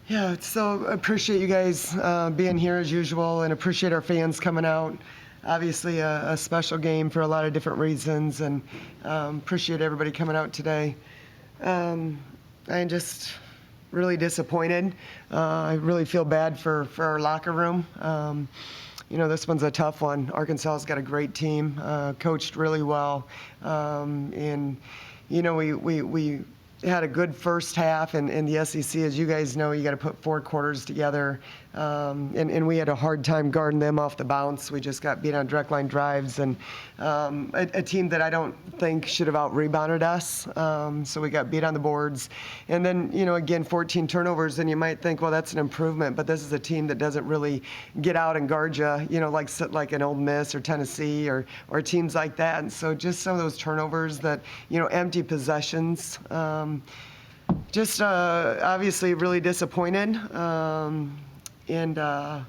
Yeah, so appreciate you guys being here as usual, and appreciate our fans coming out. Obviously, a special game for a lot of different reasons, and appreciate everybody coming out today. I'm just really disappointed. I really feel bad for our locker room. This one's a tough one. Arkansas's got a great team, coached really well, and we had a good first half in the SEC. As you guys know, you got to put 4 quarters together, and we had a hard time guarding them off the bounce. We just got beat on direct line drives, and a team that I don't think should have out-rebounded us, so we got beat on the boards. And then, again, 14 turnovers, and you might think, well, that's an improvement, but this is a team that doesn't really get out and guard you, like an Ole Miss or Tennessee or teams like that. And so just some of those turnovers that, empty possessions, just obviously really disappointed, and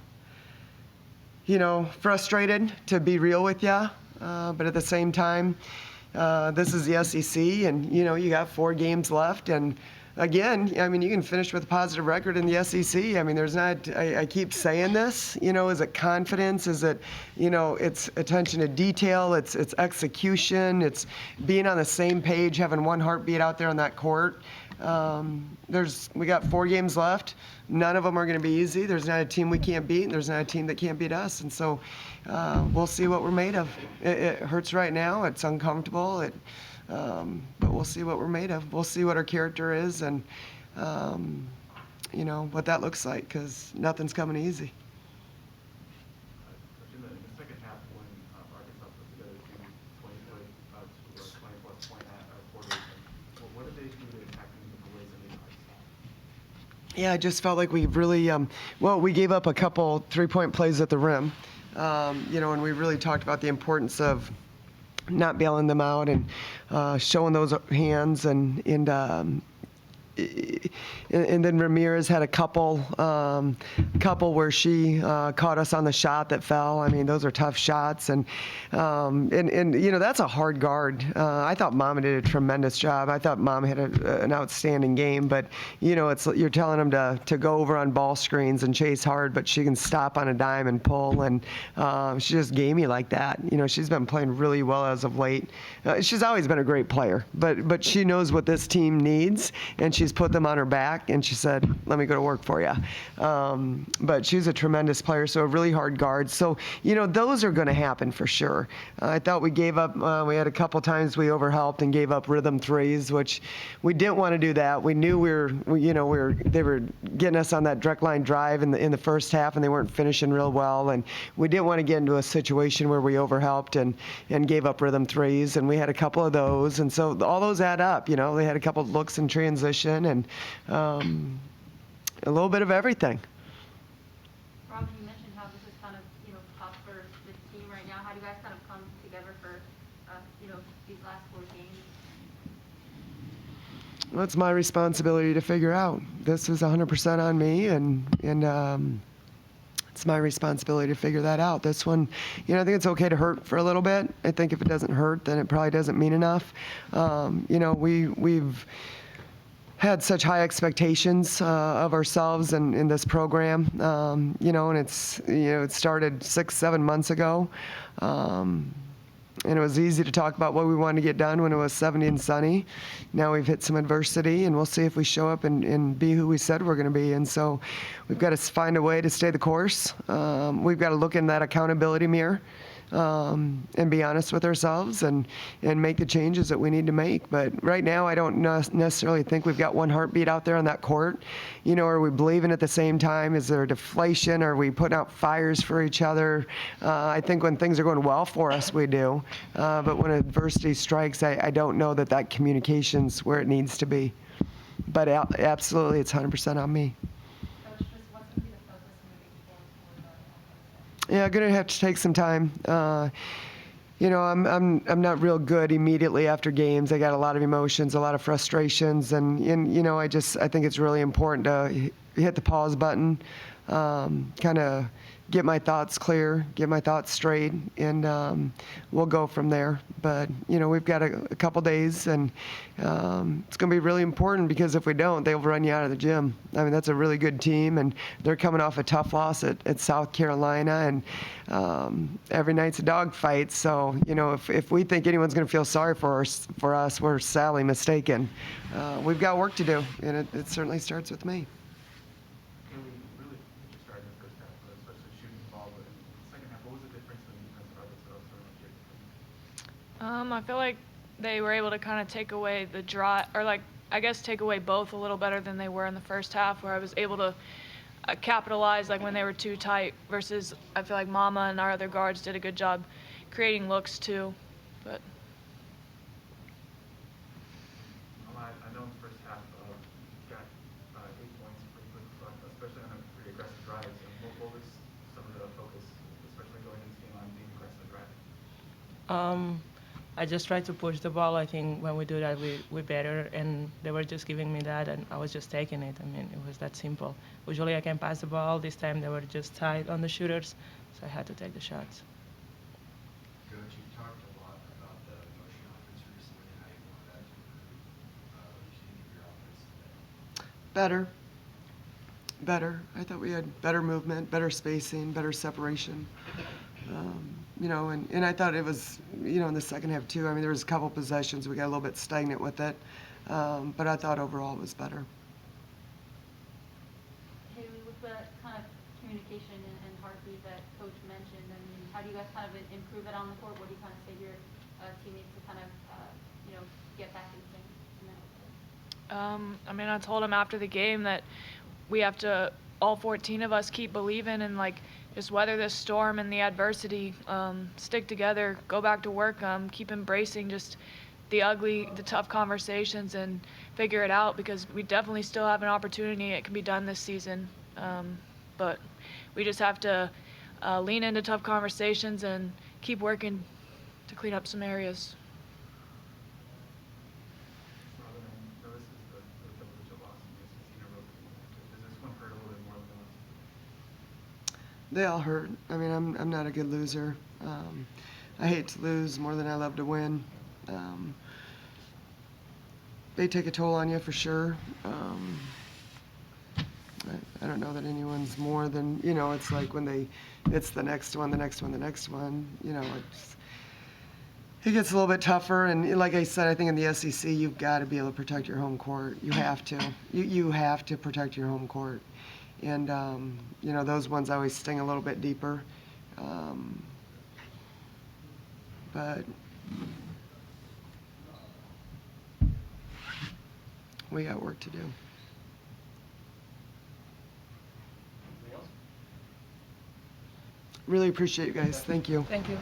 frustrated, to be real with you. But at the same time, this is the SEC, and you got 4 games left, and again, you can finish with a positive record in the SEC. There's not. I keep saying this. Is it confidence? Is it, it's attention to detail? It's execution. It's being on the same page, having one heartbeat out there on that court. We got 4 games left. None of them are going to be easy. There's not a team we can't beat, and there's not a team that can't beat us. And so we'll see what we're made of. It hurts right now. It's uncomfortable. But we'll see what we're made of. We'll see what our character is, and what that looks like, because nothing's coming easy. In the second half, when Arkansas put together 20-plus point quarters, what did they do to attack the ways in the yards? Yeah, I just felt like we really, we gave up a couple 3-point plays at the rim, and we really talked about the importance of not bailing them out and showing those hands, and then Ramirez had a couple where she caught us on the shot that fell. Those are tough shots, and that's a hard guard. I thought Mama did a tremendous job. I thought Mom had an outstanding game, but you're telling them to go over on ball screens and chase hard, but she can stop on a dime and pull, and she just gamey like that. She's been playing really well as of late. She's always been a great player, but she knows what this team needs, and she's put them on her back, and she said, let me go to work for you. But she's a tremendous player, so a really hard guard. So, those are going to happen for sure. I thought we gave up, we had a couple times we overhelped and gave up rhythm threes, which we didn't want to do that. We knew they were getting us on that direct line drive in the first half, and they weren't finishing real well, and we didn't want to get into a situation where we overhelped and gave up rhythm threes, and we had a couple of those, and so all those add up. They had a couple of looks in transition, and a little bit of everything. Rob, you mentioned how this is kind of tough for the team right now. How do you guys kind of come together for these last 4 games? Well, it's my responsibility to figure out. This is 100% on me, and it's my responsibility to figure that out. This one, I think it's okay to hurt for a little bit. I think if it doesn't hurt, then it probably doesn't mean enough. We've had such high expectations of ourselves and in this program, and it started 6-7 months ago, and it was easy to talk about what we wanted to get done when it was 70 and sunny. Now we've hit some adversity, and we'll see if we show up and be who we said we're going to be. And so we've got to find a way to stay the course. We've got to look in that accountability mirror, and be honest with ourselves and make the changes that we need to make. But right now, I don't necessarily think we've got one heartbeat out there on that court. Are we believing at the same time? Is there deflation? Are we putting out fires for each other? I think when things are going well for us, we do. But when adversity strikes, I don't know that communication's where it needs to be. But absolutely, it's 100% on me. Yeah, I'm gonna have to take some time. I'm not real good immediately after games. I got a lot of emotions, a lot of frustrations, and I think it's really important to hit the pause button, kind of get my thoughts clear, get my thoughts straight, and we'll go from there. But, we've got a couple days, and it's going to be really important because if we don't, they'll run you out of the gym. I mean, that's a really good team, and they're coming off a tough loss at South Carolina, and every night's a dogfight. So, if we think anyone's going to feel sorry for us, we're sadly mistaken. We've got work to do, and it certainly starts with me. Hayley, really just started in the first half, especially shooting the ball, but in the second half, what was the difference in the defensive efforts that also starting to I feel like they were able to kind of take away the drive, or I guess take away both a little better than they were in the first half, where I was able to capitalize when they were too tight, versus I feel like Mama and our other guards did a good job creating looks too. But I know in the first half you got 8 points pretty quick, especially on a pretty aggressive drive. So what was some of the focus, especially going into the game on being aggressive drive? I just tried to push the ball. I think when we do that, we better, and they were just giving me that, and I was just taking it. I mean, it was that simple. Usually I can pass the ball. This time they were just tight on the shooters, so I had to take the shots. Coach, you talked a lot about the motion offense recently and how you want that to improve. What did you think of your offense today? Better. I thought we had better movement, better spacing, better separation. And I thought it was, in the second half too. I mean, there was a couple possessions we got a little bit stagnant with it, but I thought overall it was better. Hayley, with the kind of communication and heartbeat that Coach mentioned, I mean, how do you guys kind of improve it on the court? What do you kind of say to your teammates to kind of, get back in sync in that? I mean, I told them after the game that we have to, all 14 of us, keep believing and just weather this storm and the adversity, stick together, go back to work, keep embracing just the ugly, the tough conversations, and figure it out, because we definitely still have an opportunity. It can be done this season, but we just have to lean into tough conversations and keep working to clean up some areas. Robin, I know this is the double-digit loss in the SEC in a row. Does this one hurt a little bit more than the last? They all hurt. I mean, I'm not a good loser. I hate to lose more than I love to win. They take a toll on you for sure. I don't know that anyone's more than, it's like when it's the next one, the next one, the next one. It gets a little bit tougher, and like I said, I think in the SEC you've got to be able to protect your home court. You have to. You have to protect your home court, and those ones always sting a little bit deeper. But we got work to do. Really appreciate you guys. Thank you. Thank you.